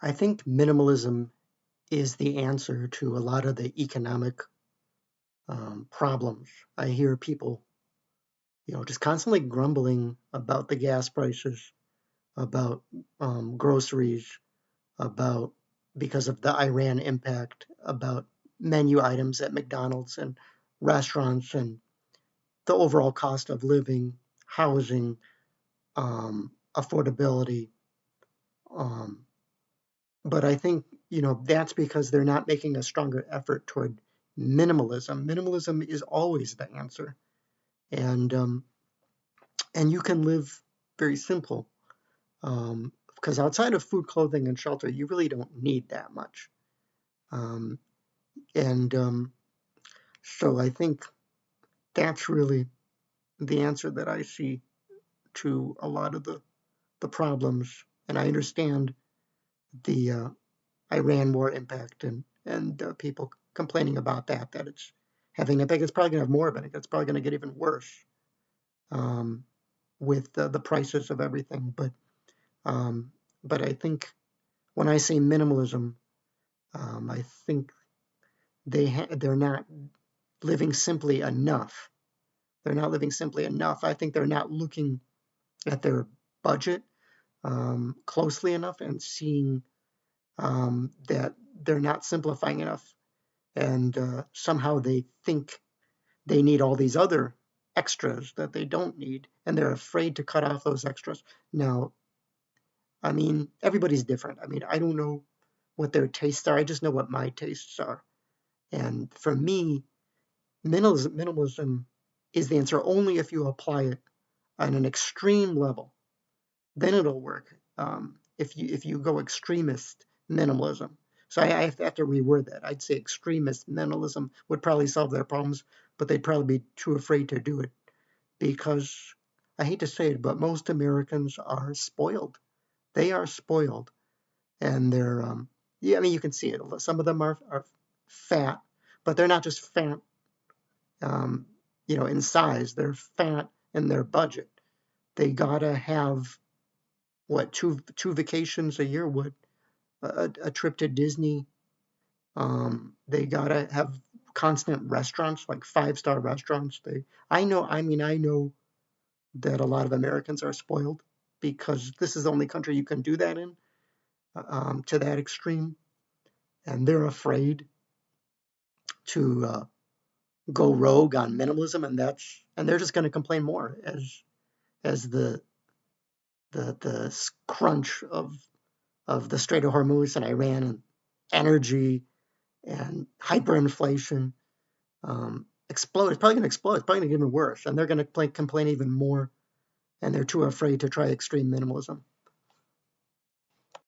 I think minimalism is the answer to a lot of the economic problems. I hear people, just constantly grumbling about the gas prices, about groceries, about because of the Iran impact, about menu items at McDonald's and restaurants, and the overall cost of living, housing, affordability. Um, but I think, that's because they're not making a stronger effort toward minimalism. Minimalism is always the answer. And, um, and you can live very simple. Because outside of food, clothing, and shelter, you really don't need that much. Um, and So I think that's really the answer that I see to a lot of the problems. And I understand the Iran war impact and people complaining about that it's having an impact. It's probably going to have more of it. It's probably going to get even worse um, with the prices of everything. Um, but I think when I say minimalism, I think they're not living simply enough. They're not living simply enough. I think they're not looking at their budget closely enough and seeing that they're not simplifying enough. And somehow they think they need all these other extras that they don't need, and they're afraid to cut off those extras. Now, I mean, everybody's different. I mean, I don't know what their tastes are. I just know what my tastes are. And for me, minimalism is the answer only if you apply it on an extreme level. Then it'll work. If you go extremist minimalism. So I have to reword that. I'd say extremist minimalism would probably solve their problems, but they'd probably be too afraid to do it because I hate to say it, but most Americans are spoiled. They are spoiled, and they're yeah. I mean, you can see it. Some of them are fat, but they're not just fat, um, in size. They're fat in their budget. They gotta have what two vacations a year would a trip to Disney. They gotta have constant restaurants like 5-star restaurants. I know that a lot of Americans are spoiled because this is the only country you can do that in to that extreme, and they're afraid to go rogue on minimalism, and they're just going to complain more as the crunch of the Strait of Hormuz and Iran and energy and hyperinflation explode. It's probably going to explode. It's probably going to get even worse, and they're going to complain even more, and they're too afraid to try extreme minimalism.